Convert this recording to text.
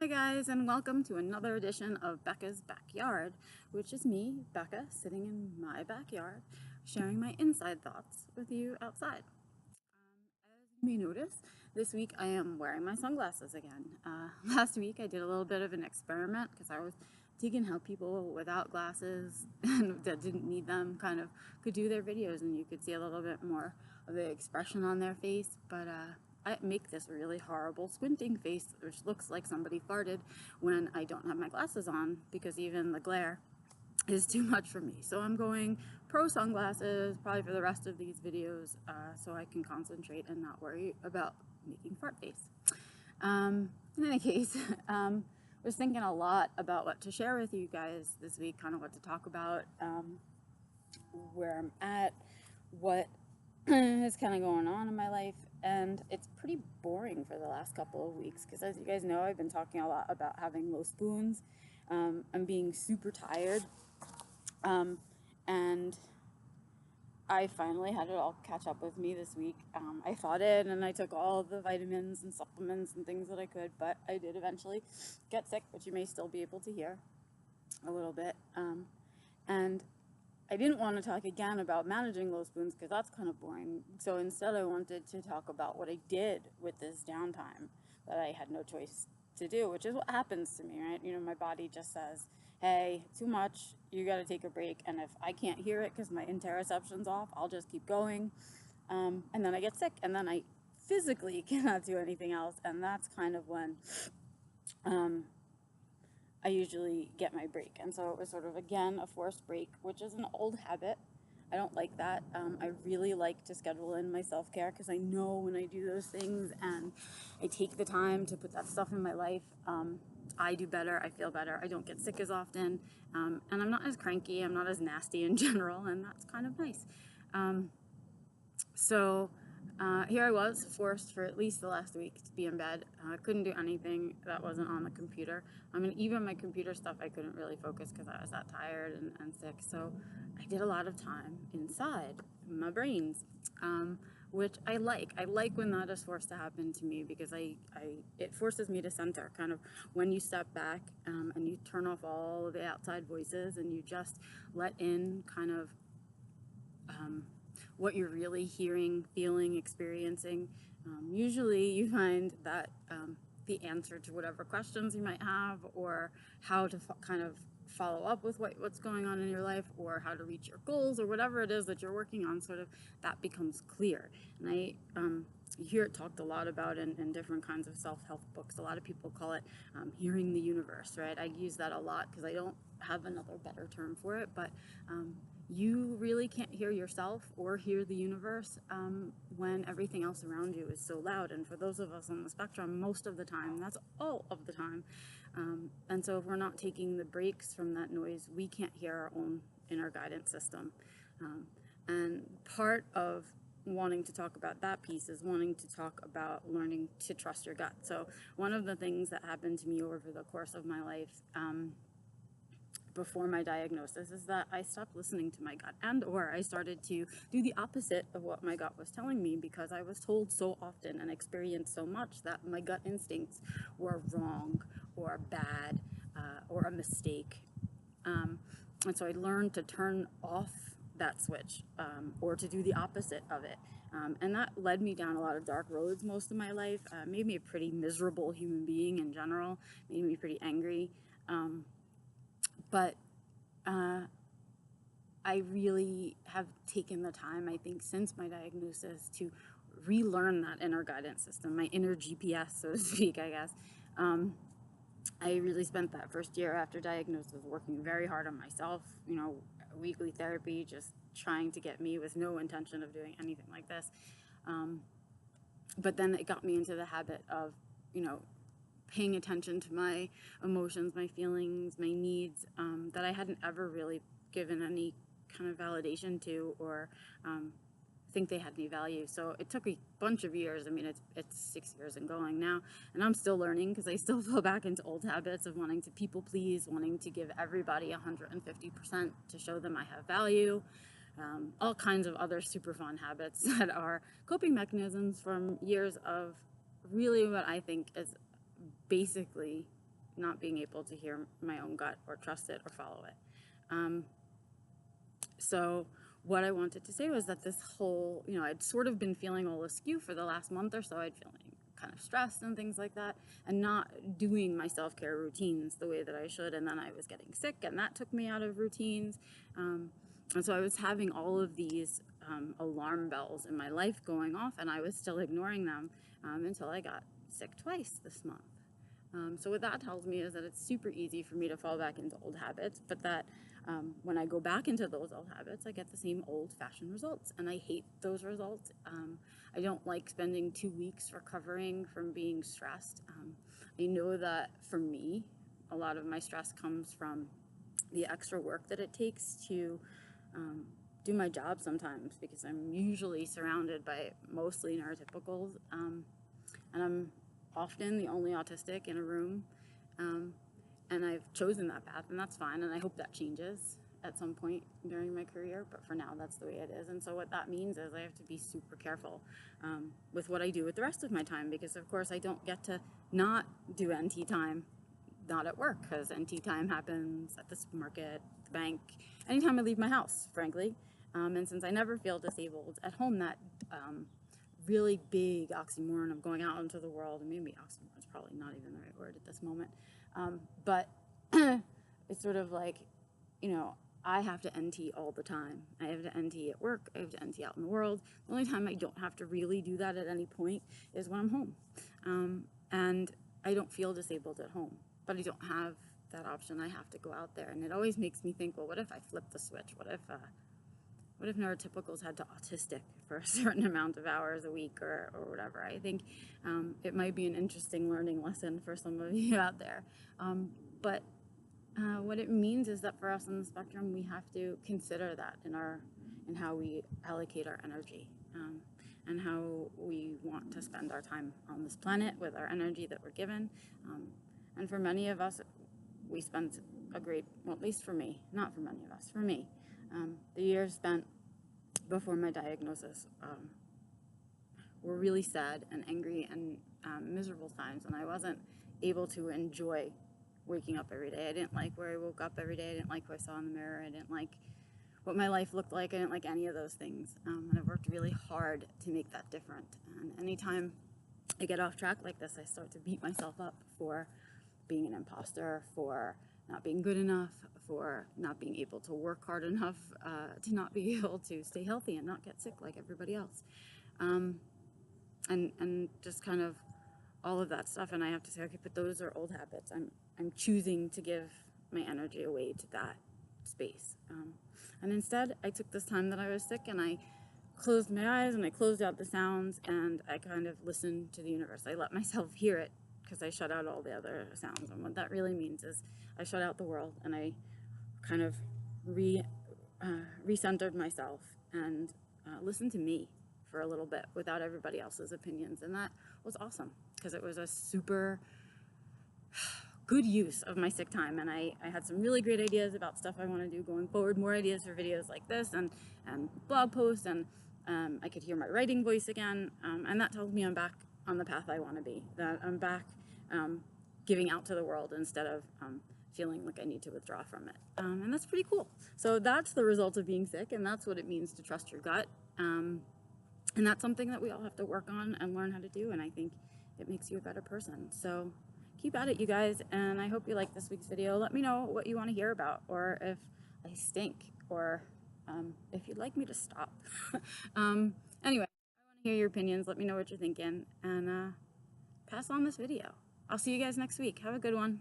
Hi guys, and welcome to another edition of Becca's Backyard, which is me, Becca, sitting in my backyard, sharing my inside thoughts with you outside. As you may notice, this week I am wearing my sunglasses again. Last week I did a little bit of an experiment because I was digging how people without glasses and that didn't need them kind of could do their videos, and you could see a little bit more of the expression on their face, but I make this really horrible squinting face, which looks like somebody farted when I don't have my glasses on because even the glare is too much for me. So I'm going pro sunglasses probably for the rest of these videos so I can concentrate and not worry about making fart face. In any case, was thinking a lot about what to share with you guys this week, kind of what to talk about, where I'm at, what is kind of going on in my life, and it's pretty boring for the last couple of weeks because, as you guys know, I've been talking a lot about having low spoons. I'm being super tired, and I finally had it all catch up with me this week. I fought it and I took all the vitamins and supplements and things that I could, but I did eventually get sick, which you may still be able to hear a little bit. And I didn't want to talk again about managing low spoons because that's kind of boring. So instead I wanted to talk about what I did with this downtime that I had no choice to do, which is what happens to me, right? You know, my body just says, hey, too much, you got to take a break. And if I can't hear it because my interoception's off, I'll just keep going. And then I get sick and then I physically cannot do anything else. And that's kind of when I usually get my break. And so it was sort of, again, a forced break, which is an old habit. I don't like that. I really like to schedule in my self-care because I know when I do those things and I take the time to put that stuff in my life, I do better, I feel better, I don't get sick as often, and I'm not as cranky, I'm not as nasty in general, and that's kind of nice. So here I was, forced for at least the last week to be in bed. I couldn't do anything that wasn't on the computer. I mean, even my computer stuff, I couldn't really focus because I was that tired and sick. So I did a lot of time inside my brains, which I like. I like when that is forced to happen to me because it forces me to center, kind of when you step back and you turn off all of the outside voices and you just let in kind of what you're really hearing, feeling, experiencing. Usually you find that the answer to whatever questions you might have, or how to kind of follow up with what's going on in your life, or how to reach your goals, or whatever it is that you're working on, sort of that becomes clear. And you hear it talked a lot about in different kinds of self-help books. A lot of people call it hearing the universe, right? I use that a lot because I don't have another better term for it, but you really can't hear yourself or hear the universe when everything else around you is so loud. And for those of us on the spectrum, most of the time, that's all of the time. And so if we're not taking the breaks from that noise, we can't hear our own inner guidance system. And part of wanting to talk about that piece is wanting to talk about learning to trust your gut. So one of the things that happened to me over the course of my life before my diagnosis is that I stopped listening to my gut, or I started to do the opposite of what my gut was telling me because I was told so often and experienced so much that my gut instincts were wrong or bad or a mistake. And so I learned to turn off that switch or to do the opposite of it. And that led me down a lot of dark roads most of my life, made me a pretty miserable human being in general, made me pretty angry. But I really have taken the time, I think, since my diagnosis to relearn that inner guidance system, my inner GPS, so to speak, I guess. I really spent that first year after diagnosis working very hard on myself, you know, weekly therapy, just trying to get me with no intention of doing anything like this. But then it got me into the habit of, you know, paying attention to my emotions, my feelings, my needs that I hadn't ever really given any kind of validation to or think they had any value. So it took a bunch of years. I mean, it's 6 years and going now, and I'm still learning because I still fall back into old habits of wanting to people please, wanting to give everybody 150% to show them I have value. All kinds of other super fun habits that are coping mechanisms from years of really what I think is basically not being able to hear my own gut or trust it or follow it. So what I wanted to say was that this whole, I'd sort of been feeling all askew for the last month or so. I'd feeling kind of stressed and things like that, and not doing my self-care routines the way that I should. And then I was getting sick, and that took me out of routines. And so I was having all of these alarm bells in my life going off, and I was still ignoring them until I got sick twice this month. So what that tells me is that it's super easy for me to fall back into old habits, but that when I go back into those old habits, I get the same old-fashioned results, and I hate those results. I don't like spending 2 weeks recovering from being stressed. I know that for me, a lot of my stress comes from the extra work that it takes to do my job sometimes, because I'm usually surrounded by mostly neurotypicals, and I'm often the only autistic in a room, and I've chosen that path, and that's fine, and I hope that changes at some point during my career, but for now that's the way it is. And so what that means is I have to be super careful with what I do with the rest of my time, because of course I don't get to not do NT time, not at work, because NT time happens at the supermarket, the bank, anytime I leave my house, frankly. And since I never feel disabled at home, that really big oxymoron of going out into the world, and maybe oxymoron is probably not even the right word at this moment, but it's sort of like, I have to NT all the time. I have to NT at work, I have to NT out in the world. The only time I don't have to really do that at any point is when I'm home. And I don't feel disabled at home, but I don't have that option. I have to go out there, and it always makes me think, well, what if I flip the switch? What if neurotypicals had to autistic for a certain amount of hours a week or whatever? I think it might be an interesting learning lesson for some of you out there. But what it means is that for us on the spectrum, we have to consider that in how we allocate our energy, and how we want to spend our time on this planet with our energy that we're given. And for many of us, we spent well, at least for me, not for many of us, for me, the years spent before my diagnosis were really sad and angry and miserable times, and I wasn't able to enjoy waking up every day. I didn't like where I woke up every day. I didn't like what I saw in the mirror. I didn't like what my life looked like. I didn't like any of those things, and I've worked really hard to make that different. And anytime I get off track like this, I start to beat myself up for being an imposter, for not being good enough, for not being able to work hard enough to not be able to stay healthy and not get sick like everybody else, and just kind of all of that stuff. And I have to say, okay, but those are old habits. I'm choosing to give my energy away to that space, and instead I took this time that I was sick, and I closed my eyes and I closed out the sounds, and I kind of listened to the universe. I let myself hear it, because I shut out all the other sounds. And what that really means is I shut out the world, and I kind of recentered myself and listened to me for a little bit without everybody else's opinions. And that was awesome, because it was a super good use of my sick time. And I had some really great ideas about stuff I want to do going forward, more ideas for videos like this and blog posts, and I could hear my writing voice again. And that tells me I'm back on the path I want to be, that I'm back giving out to the world instead of feeling like I need to withdraw from it. And that's pretty cool. So that's the result of being sick, and that's what it means to trust your gut. And that's something that we all have to work on and learn how to do, and I think it makes you a better person. So keep at it, you guys, and I hope you like this week's video. Let me know what you want to hear about, or if I stink, or if you'd like me to stop. Anyway, I want to hear your opinions. Let me know what you're thinking, and pass on this video. I'll see you guys next week. Have a good one.